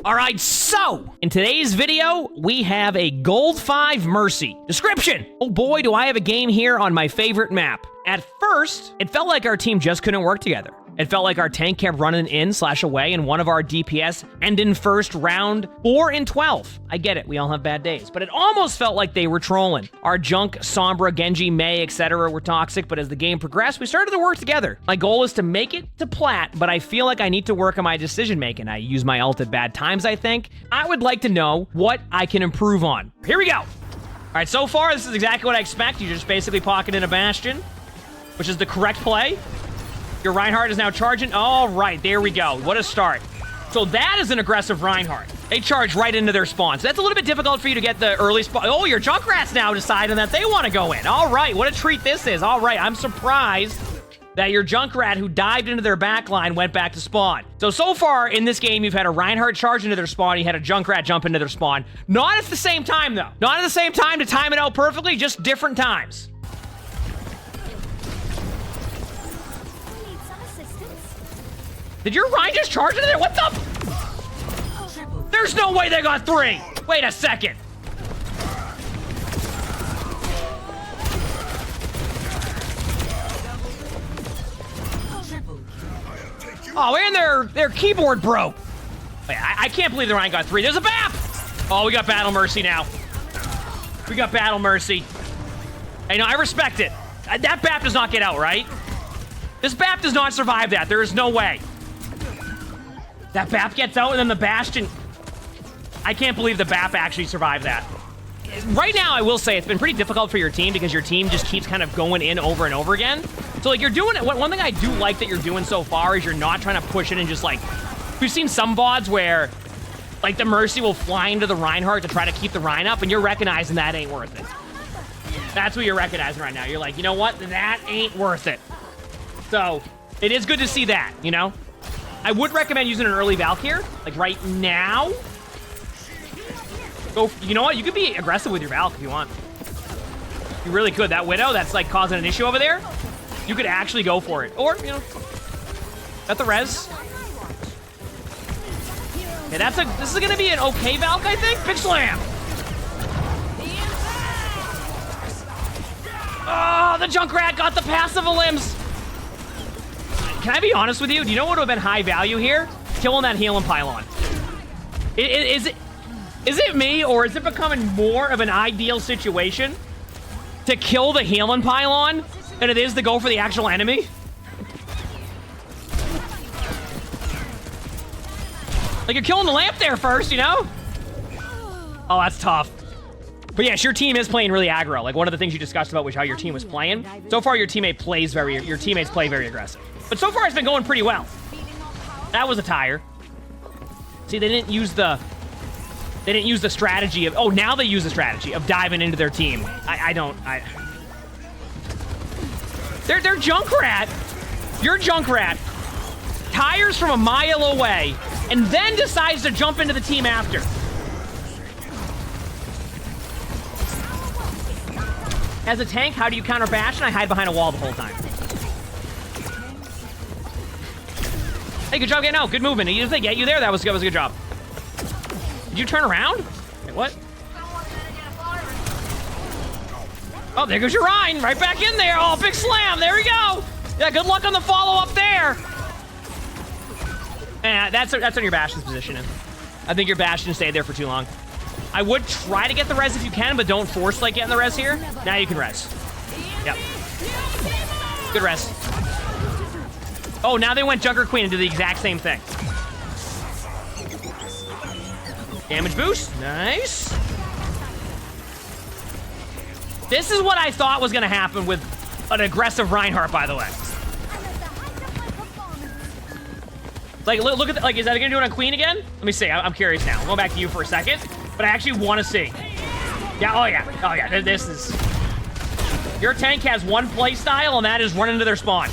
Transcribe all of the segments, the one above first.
All right, so in today's video, we have a Gold 5 Mercy. Description: oh boy, do I have a game here on my favorite map. At first, it felt like our team just couldn't work together. It felt like our tank kept running in/away, and one of our DPS ended in first round 4 and 12. I get it, we all have bad days, but it almost felt like they were trolling. Our Junk, Sombra, Genji, Mei, etc. were toxic, but as the game progressed, we started to work together. My goal is to make it to plat, but I feel like I need to work on my decision making. I use my ult at bad times, I think. I would like to know what I can improve on. Here we go. All right, so far, this is exactly what I expect. You just basically pocket in a Bastion, which is the correct play. Your Reinhardt is now charging. All right, there we go. What a start. So that is an aggressive Reinhardt. They charge right into their spawn. So that's a little bit difficult for you to get the early spawn. Oh, your Junkrats now deciding that they want to go in. All right, what a treat this is. All right, I'm surprised that your Junkrat who dived into their backline went back to spawn. So far in this game, you've had a Reinhardt charge into their spawn. You had a Junkrat jump into their spawn. Not at the same time, though. Not at the same time to time it out perfectly, just different times. Did your Ryan just charge into there? What the? There's no way they got 3. Wait a second. Oh, and their keyboard broke. Wait, I can't believe the Ryan got 3. There's a BAP. Oh, we got Battle Mercy now. We got Battle Mercy. Hey, no, I respect it. That BAP does not get out, right? This BAP does not survive that. There is no way. That BAP gets out, and then the Bastion... I can't believe the BAP actually survived that. Right now, I will say, it's been pretty difficult for your team because your team just keeps kind of going in over and over again. So, like, you're doing it... One thing I do like that you're doing so far is you're not trying to push it and just, like... We've seen some VODs where, like, the Mercy will fly into the Reinhardt to try to keep the Rein up, and you're recognizing that ain't worth it. That's what you're recognizing right now. You're like, you know what? That ain't worth it. So, it is good to see that, you know? I would recommend using an early Valk here, like right now. Go, you know what? You could be aggressive with your Valk if you want. You really could. That Widow that's like causing an issue over there, you could actually go for it. Or, you know, got the res. Yeah, this is gonna be an okay Valk, I think. Big slam. Oh, the Junkrat got the passive limbs. Can I be honest with you? Do you know what would have been high value here? Killing that healing pylon. Is it me, or is it becoming more of an ideal situation to kill the healing pylon than it is to go for the actual enemy? Like, you're killing the lamp there first, you know? Oh, that's tough. But yes, your team is playing really aggro. Like, one of the things you discussed about was how your team was playing. So far, your teammates play very aggressive. But so far, it's been going pretty well. That was a tire. See, they didn't use the strategy of... Oh, now they use the strategy of diving into their team. They're Junkrat. Your Junkrat tires from a mile away and then decides to jump into the team after. As a tank, how do you counter Bastion? I hide behind a wall the whole time. Hey, good job getting out. Good movement. If they get you there, that was a good job. Did you turn around? Wait, what? Oh, there goes your Rhine. Right back in there. Oh, big slam. There we go. Yeah, good luck on the follow-up there. That's on your Bastion's positioning. I think your Bastion stayed there for too long. I would try to get the res if you can, but don't force, like, getting the res here. Now you can res. Yep. Good res. Oh, now they went Junker Queen and did the exact same thing. Damage boost. Nice. This is what I thought was going to happen with an aggressive Reinhardt, by the way. Like, look at, like, is that going to do it on Queen again? Let me see. I'm curious now. I'm going back to you for a second, but I actually want to see. Yeah, oh yeah. This is... Your tank has one play style, and that is run into their spawn.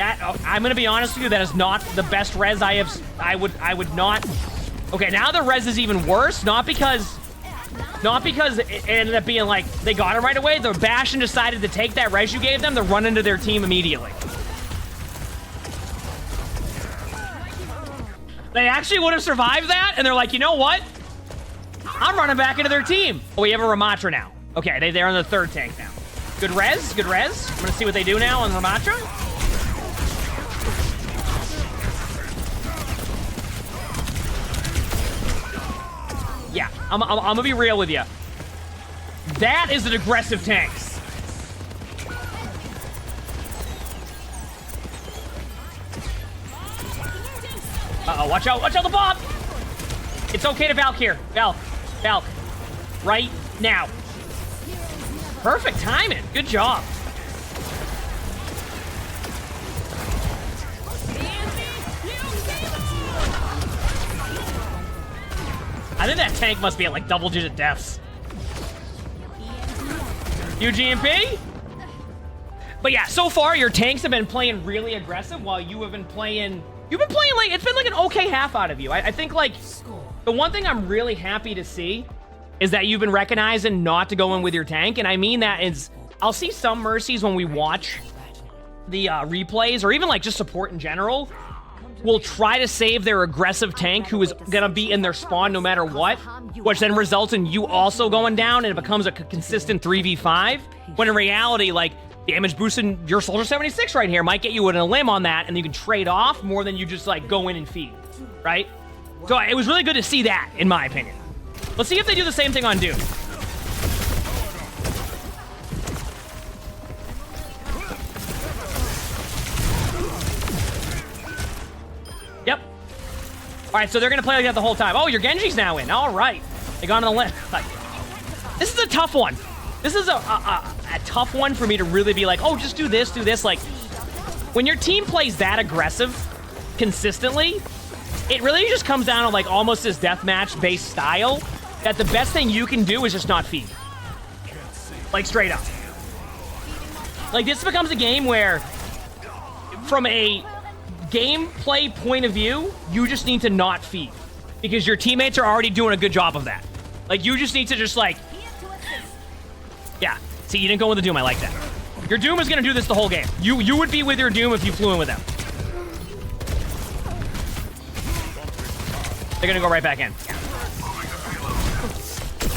I'm gonna be honest with you, that is not the best res I would not. Okay, now the res is even worse, not because it ended up being like they got it right away. The Bastion decided to take that res you gave them to run into their team immediately. They actually would have survived that, and they're like, you know what? I'm running back into their team. Oh, we have a Ramatra now. Okay, they're on the third tank now. Good res, good res. I'm gonna see what they do now on Ramatra. Yeah, I'm gonna be real with you. That is an aggressive tank. Uh-oh, watch out the bomb! It's okay to Valk here. Valk. Right now. Perfect timing. Good job. I think that tank must be at like double-digit deaths. UGMP? But yeah, so far your tanks have been playing really aggressive while you have been playing... You've been playing like... It's been like an okay half out of you. I think like... The one thing I'm really happy to see is that you've been recognizing not to go in with your tank. And I mean that is... I'll see some Mercies when we watch the replays or even like just support in general. Will try to save their aggressive tank who is going to be in their spawn no matter what, which then results in you also going down and it becomes a consistent 3v5, when in reality, like, damage boosting your Soldier 76 right here might get you in a limb on that, and you can trade off more than you just, like, go in and feed, right? So it was really good to see that, in my opinion. Let's see if they do the same thing on Doom. Yep. All right, so they're going to play like that the whole time. Oh, your Genji's now in. All right. They got on the limb. This is a tough one. This is a tough one for me to really be like, oh, just do this, do this. Like, when your team plays that aggressive consistently, it really just comes down to, like, almost this deathmatch-based style that the best thing you can do is just not feed. Like, straight up. Like, this becomes a game where, from a gameplay point of view, you just need to not feed. Because your teammates are already doing a good job of that. Like, you just need to just, like... Yeah. See, you didn't go with the Doom. I like that. Your Doom is going to do this the whole game. You would be with your Doom if you flew in with them. They're going to go right back in.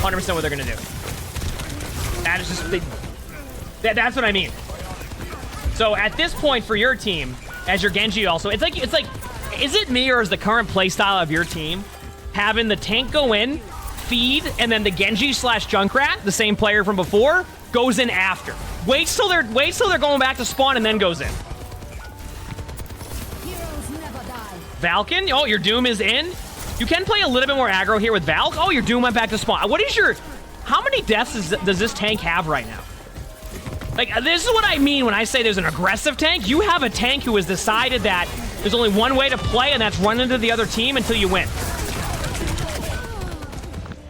100% what they're going to do. That is just... That's what I mean. So, at this point for your team, as your Genji also, it's like, is it me or is the current playstyle of your team having the tank go in, feed, and then the Genji / Junkrat, the same player from before, goes in after? Waits till they're going back to spawn and then goes in. Valken, oh, your Doom is in. You can play a little bit more aggro here with Valk. Oh, your Doom went back to spawn. What is your... How many deaths does this tank have right now? Like, this is what I mean when I say there's an aggressive tank. You have a tank who has decided that there's only one way to play, and that's run into the other team until you win.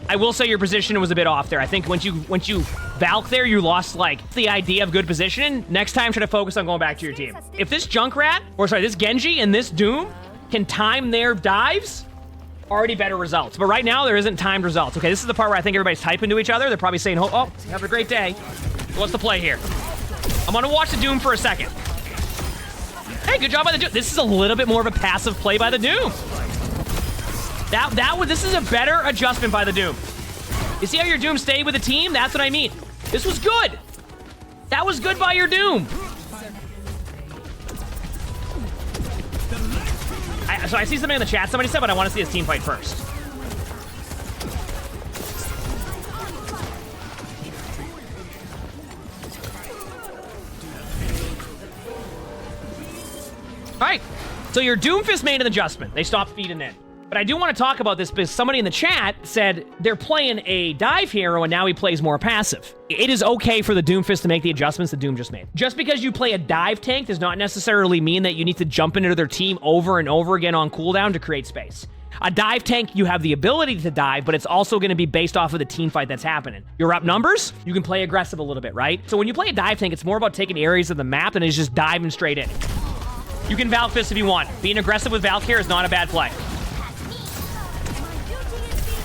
I will say your position was a bit off there. I think once you Valk there, you lost, like, the idea of good positioning. Next time, try to focus on going back to your team. If this Junkrat, or sorry, this Genji and this Doom can time their dives, already better results. But right now, there isn't timed results. Okay, this is the part where I think everybody's typing to each other. They're probably saying, oh, have a great day. What's the play here? I'm gonna watch the Doom for a second. Hey, good job by the Doom. This is a little bit more of a passive play by the Doom. This is a better adjustment by the Doom. You see how your Doom stayed with the team? That's what I mean. This was good. That was good by your Doom. So I see something in the chat. Somebody said, but I want to see his team fight first. All right, so your Doomfist made an adjustment. They stopped feeding in. But I do want to talk about this because somebody in the chat said they're playing a dive hero and now he plays more passive. It is okay for the Doomfist to make the adjustments the Doom just made. Just because you play a dive tank does not necessarily mean that you need to jump into their team over and over again on cooldown to create space. A dive tank, you have the ability to dive, but it's also going to be based off of the team fight that's happening. You're up numbers, you can play aggressive a little bit, right? So when you play a dive tank, it's more about taking areas of the map than it's just diving straight in. You can Valk Fist if you want. Being aggressive with Valk here is not a bad play.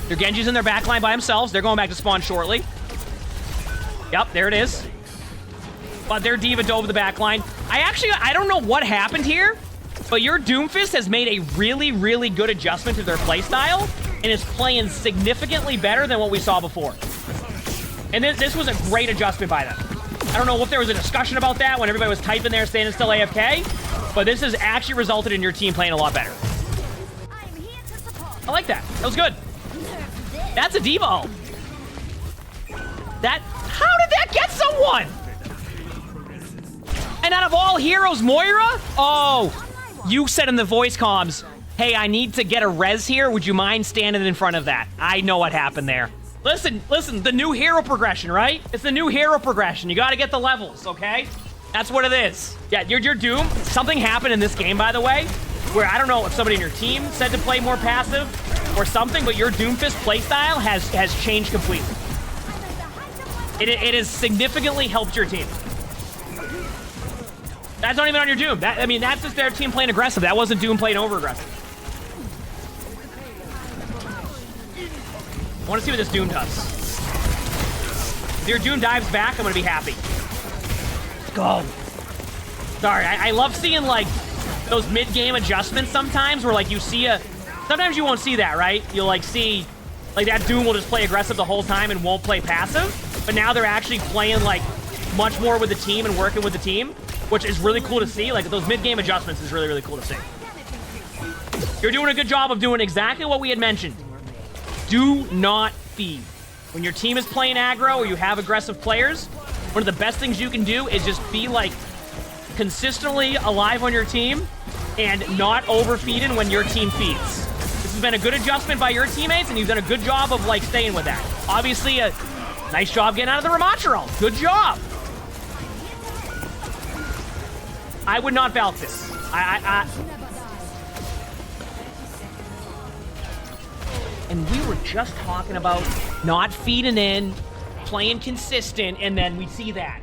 Your Genji's in their backline by themselves. They're going back to spawn shortly. Yep, there it is. But their D.Va dove the backline. I don't know what happened here, But your Doomfist has made a really, really good adjustment to their playstyle and is playing significantly better than what we saw before. And this was a great adjustment by them. I don't know if there was a discussion about that when everybody was typing there, standing still AFK, but this has actually resulted in your team playing a lot better. I like that. That was good. That's a D-ball. How did that get someone? And out of all heroes, Moira? Oh, you said in the voice comms, hey, I need to get a res here. Would you mind standing in front of that? I know what happened there. Listen, the new hero progression, right? It's the new hero progression. You got to get the levels, okay? That's what it is. Yeah, your Doom. Something happened in this game, by the way, where I don't know if somebody in your team said to play more passive or something, but your Doomfist playstyle has changed completely. It has significantly helped your team. That's not even on your Doom. That's just their team playing aggressive. That wasn't Doom playing over-aggressive. I want to see what this Doom does. If your Doom dives back, I'm going to be happy. Go. Sorry, I love seeing, like, those mid-game adjustments sometimes where, like, you see sometimes you won't see that, right? You'll, like, see, like, that Doom will just play aggressive the whole time and won't play passive. But now they're actually playing, like, much more with the team and working with the team, which is really cool to see. Like, those mid-game adjustments is really, really cool to see. You're doing a good job of doing exactly what we had mentioned. Do not feed. When your team is playing aggro or you have aggressive players, one of the best things you can do is just be, like, consistently alive on your team and not overfeeding when your team feeds. This has been a good adjustment by your teammates, and you've done a good job of, like, staying with that. Obviously, a nice job getting out of the Ramachurl. Good job. I would not Valk this. And we were just talking about not feeding in, playing consistent, and then we see that.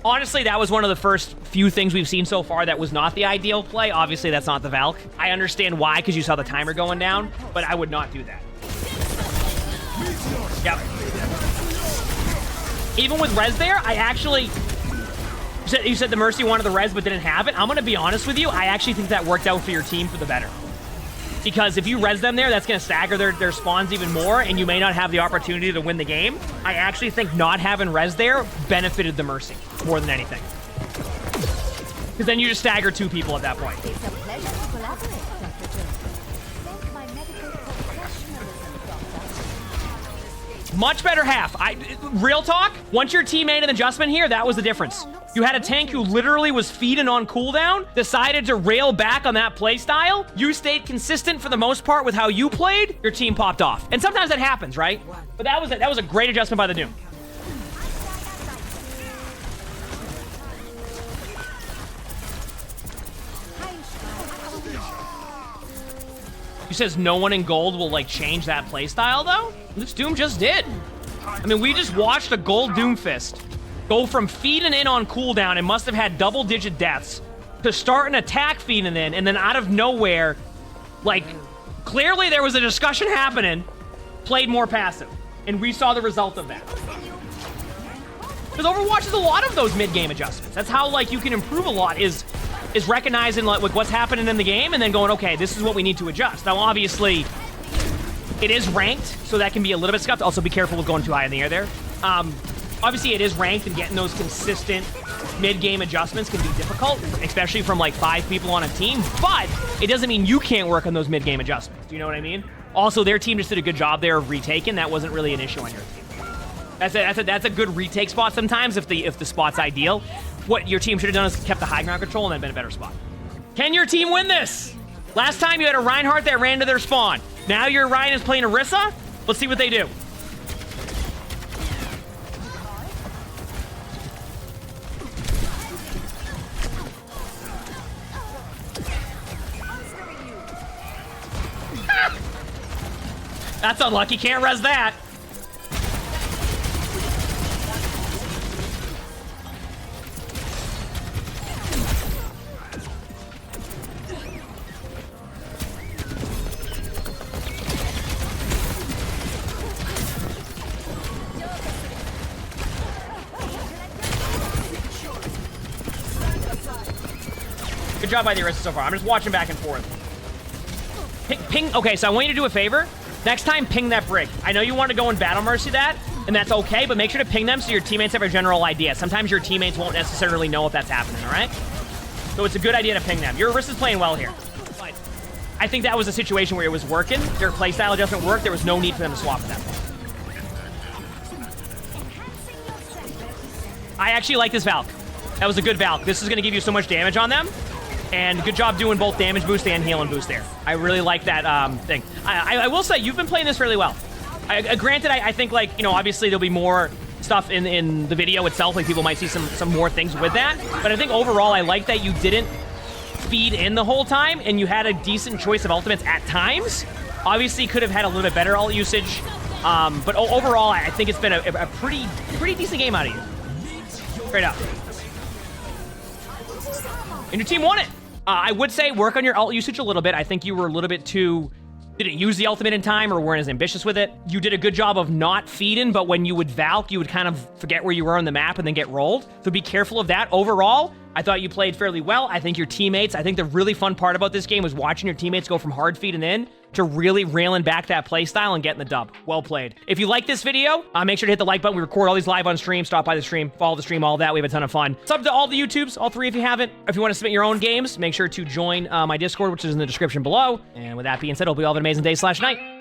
Honestly, that was one of the first few things we've seen so far that was not the ideal play. Obviously, that's not the Valk. I understand why, because you saw the timer going down, but I would not do that. Yep. Even with res there, I actually... You said the Mercy wanted the res but didn't have it. I'm going to be honest with you. I actually think that worked out for your team for the better. Because if you res them there, that's going to stagger their spawns even more, and you may not have the opportunity to win the game. I actually think not having res there benefited the Mercy more than anything. Because then you just stagger two people at that point. It's a pleasure to collaborate, Dr. Jones. Thank my medical professionalism, Doctor. Much better half. Real talk, once your team made an adjustment here, that was the difference. You had a tank who literally was feeding on cooldown, decided to rail back on that play style. You stayed consistent for the most part with how you played. Your team popped off. And sometimes that happens, right? But that was a great adjustment by the Doom. He says no one in gold will, like, change that play style, though? This Doom just did. I mean, we just watched a gold Doomfist go from feeding in on cooldown and must have had double-digit deaths to start an attack feeding in, and then out of nowhere, like, clearly there was a discussion happening, played more passive. And we saw the result of that. Because Overwatch is a lot of those mid-game adjustments. That's how, like, you can improve a lot, is recognizing, like, what's happening in the game and then going, okay, this is what we need to adjust. Now, obviously, it is ranked, so that can be a little bit scuffed. Also, be careful with going too high in the air there. Obviously, it is ranked, and getting those consistent mid-game adjustments can be difficult, especially from, like, 5 people on a team, but it doesn't mean you can't work on those mid-game adjustments. Do you know what I mean? Also, their team just did a good job there of retaking. That wasn't really an issue on your team. That's a good retake spot sometimes if the spot's ideal. What your team should have done is kept the high ground control and then been a better spot. Can your team win this? Last time you had a Reinhardt that ran to their spawn. Now your Ryan is playing Orisa. Let's see what they do. That's unlucky. Can't res that. Good job by the Arista so far. I'm just watching back and forth. Ping. Okay, so I want you to do a favor. Next time, ping that brig. I know you want to go and Battle Mercy that, and that's okay, but make sure to ping them so your teammates have a general idea. Sometimes your teammates won't necessarily know if that's happening, all right? So it's a good idea to ping them. Your Arista's playing well here. But I think that was a situation where it was working. Their playstyle adjustment worked. There was no need for them to swap at that point. I actually like this Valk. That was a good Valk. This is going to give you so much damage on them. And good job doing both damage boost and healing boost there. I really like that thing. I will say, you've been playing this fairly well. Granted, I think, like, you know, obviously there'll be more stuff in the video itself. Like, people might see some more things with that. But I think overall, I like that you didn't feed in the whole time, and you had a decent choice of ultimates at times. Obviously, could have had a little bit better ult usage. But overall, I think it's been a pretty decent game out of you. Straight up. And your team won it. I would say work on your ult usage a little bit. I think you were a little bit too... didn't use the ultimate in time or weren't as ambitious with it. You did a good job of not feeding, but when you would Valk, you would kind of forget where you were on the map and then get rolled. So be careful of that. Overall, I thought you played fairly well. I think your teammates, I think the really fun part about this game was watching your teammates go from hard feeding in to really railing back that playstyle and getting the dub. Well played. If you like this video, make sure to hit the like button. We record all these live on stream. Stop by the stream, follow the stream, all that. We have a ton of fun. Sub to all the YouTubes, all three if you haven't. If you want to submit your own games, make sure to join my Discord, which is in the description below. And with that being said, hope you all have an amazing day/night.